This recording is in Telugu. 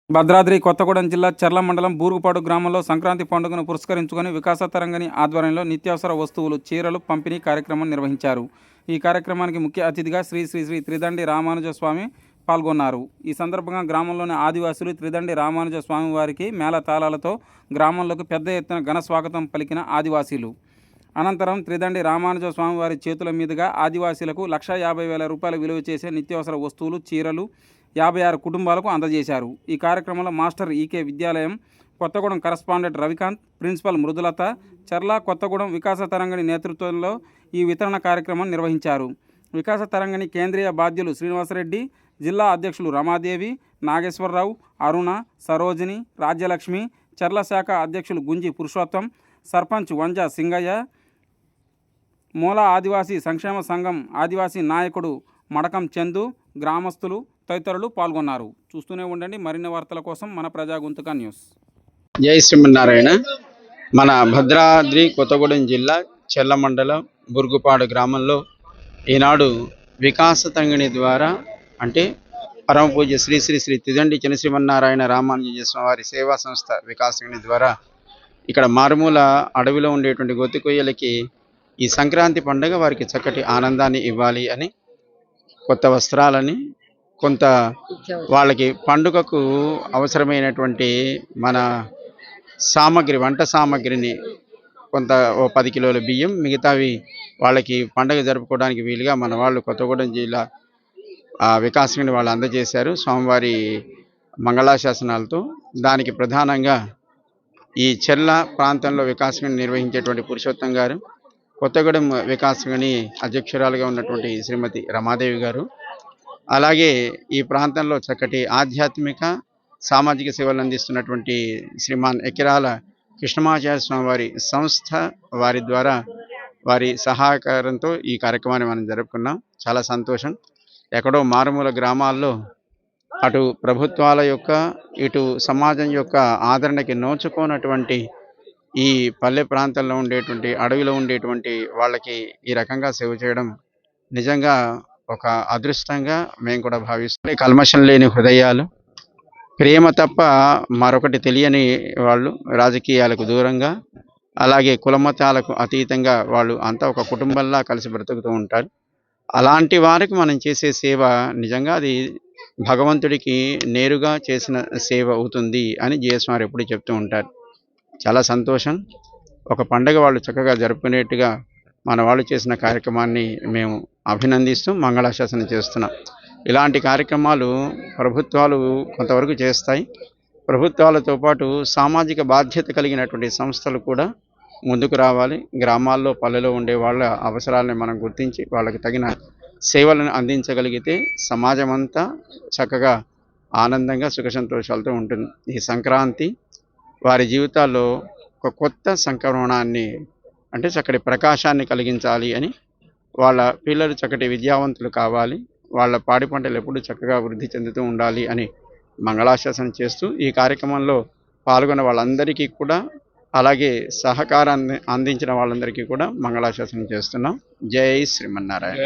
భద్రాద్రి కొత్తగూడెం జిల్లా చర్ల మండలం బూరుగుపాడు గ్రామంలో సంక్రాంతి పండుగను పురస్కరించుకొని వికాస తరంగిణి ఆధ్వర్యంలో నిత్యావసర వస్తువులు చీరలు పంపిణీ కార్యక్రమం నిర్వహించారు. ఈ కార్యక్రమానికి ముఖ్య అతిథిగా శ్రీ శ్రీ శ్రీ త్రిదండి రామానుజ స్వామి పాల్గొన్నారు. ఈ సందర్భంగా గ్రామంలోని ఆదివాసులు త్రిదండి రామానుజ స్వామి వారికి మేళతాళాలతో గ్రామంలోకి పెద్ద ఎత్తున ఘన స్వాగతం పలికిన ఆదివాసీలు. అనంతరం త్రిదండి రామానుజ స్వామి వారి చేతుల మీదుగా ఆదివాసీలకు 1,50,000 రూపాయల విలువ చేసే నిత్యావసర వస్తువులు చీరలు 56 కుటుంబాలకు అందజేశారు. ఈ కార్యక్రమంలో మాస్టర్ ఈకే విద్యాలయం కొత్తగూడెం కరస్పాండెంట్ రవికాంత్, ప్రిన్సిపల్ మృదులత, చర్ల కొత్తగూడెం వికాస తరంగిణి నేతృత్వంలో ఈ వితరణ కార్యక్రమం నిర్వహించారు. వికాస తరంగిణి కేంద్రీయ బాధ్యులు శ్రీనివాసరెడ్డి, జిల్లా అధ్యక్షులు రమాదేవి, నాగేశ్వరరావు, అరుణ, సరోజిని, రాజ్యలక్ష్మి, చర్ల శాఖ అధ్యక్షులు గుంజి పురుషోత్తం, సర్పంచ్ వంజా సింగయ్య, మూల ఆదివాసీ సంక్షేమ సంఘం ఆదివాసీ నాయకుడు మడకం చందు, గ్రామస్తులు తదితరులు పాల్గొన్నారు. చూస్తూనే ఉండండి మరిన్ని వార్తల కోసం మన ప్రజాగొంతుక న్యూస్. జై శ్రీమన్నారాయణ. మన భద్రాద్రి కొత్తగూడెం జిల్లా చెర్ల మండలం బురుగుపాడు గ్రామంలో ఈనాడు వికాస తంగిణి ద్వారా అంటే పరమ పూజ్య శ్రీ శ్రీ శ్రీ త్రిదండి శ్రీమన్నారాయణ రామానుజ స్వామి సేవా సంస్థ వికాస తంగిణి ద్వారా ఇక్కడ మారుమూల అడవిలో ఉండేటువంటి గొత్తి కొయ్యలకి ఈ సంక్రాంతి పండుగ వారికి చక్కటి ఆనందాన్ని ఇవ్వాలి అని, కొత్త వస్త్రాలని, కొంత వాళ్ళకి పండుగకు అవసరమైనటువంటి మన సామాగ్రి, వంట సామాగ్రిని కొంత 10 కిలోల బియ్యం, మిగతావి వాళ్ళకి పండుగ జరుపుకోవడానికి వీలుగా మన వాళ్ళు కొత్తగూడెం జిల్లా వికాసని వాళ్ళు అందజేశారు స్వామివారి మంగళాశాసనాలతో. దానికి ప్రధానంగా ఈ చెర్ల ప్రాంతంలో వికాసని నిర్వహించేటువంటి పురుషోత్తం గారు, కొత్తగూడెం వికాసని అధ్యక్షురాలుగా ఉన్నటువంటి శ్రీమతి రమాదేవి గారు, అలాగే ఈ ప్రాంతంలో చక్కటి ఆధ్యాత్మిక సామాజిక సేవలు అందిస్తున్నటువంటి శ్రీమాన్ ఎకిరాల కృష్ణమాచార్య స్వామి వారి సంస్థ వారి ద్వారా వారి సహకారంతో ఈ కార్యక్రమాన్ని మనం జరుపుకున్నాం. చాలా సంతోషం. ఎక్కడో మారుమూల గ్రామాల్లో అటు ప్రభుత్వాల యొక్క ఇటు సమాజం యొక్క ఆదరణకి నోచుకోనటువంటి ఈ పల్లె ప్రాంతాల్లో ఉండేటువంటి అడవిలో ఉండేటువంటి వాళ్ళకి ఈ రకంగా సేవ చేయడం నిజంగా ఒక అదృష్టంగా మేము కూడా భావిస్తాం. కల్మషం లేని హృదయాలు, ప్రేమ తప్ప మరొకటి తెలియని వాళ్ళు, రాజకీయాలకు దూరంగా అలాగే కులమతాలకు అతీతంగా వాళ్ళు అంతా ఒక కుటుంబంలా కలిసి బ్రతుకుతూ ఉంటారు. అలాంటి వారికి మనం చేసే సేవ నిజంగా అది భగవంతుడికి నేరుగా చేసిన సేవ అవుతుంది అని జేఎస్ఆర్ ఎప్పుడు చెప్తూ ఉంటారు. చాలా సంతోషం. ఒక పండగ వాళ్ళు చక్కగా జరుపుకునేట్టుగా మన వాళ్ళు చేసిన కార్యక్రమాన్ని మేము అభినందిస్తూ మంగళాశాసనం చేస్తున్నాం. ఇలాంటి కార్యక్రమాలు ప్రభుత్వాలు కొంతవరకు చేస్తాయి. ప్రభుత్వాలతో పాటు సామాజిక బాధ్యత కలిగినటువంటి సంస్థలు కూడా ముందుకు రావాలి. గ్రామాల్లో పల్లెలో ఉండే వాళ్ళ అవసరాలను మనం గుర్తించి వాళ్ళకి తగిన సేవలను అందించగలిగితే సమాజం అంతా చక్కగా ఆనందంగా సుఖ సంతోషాలతో ఉంటుంది. ఈ సంక్రాంతి వారి జీవితాల్లో ఒక కొత్త సంక్రమణాన్ని అంటే చక్కటి ప్రకాశాన్ని కలిగించాలి అని, వాళ్ళ పిల్లలు చక్కటి విద్యావంతులు కావాలి, వాళ్ళ పాడి పంటలు ఎప్పుడు చక్కగా వృద్ధి చెందుతూ ఉండాలి అని మంగళాశాసనం చేస్తూ ఈ కార్యక్రమంలో పాల్గొన్న వాళ్ళందరికీ కూడా అలాగే సహకారాన్ని అందించిన వాళ్ళందరికీ కూడా మంగళాశాసనం చేస్తున్నాం. జై శ్రీమన్నారాయణ.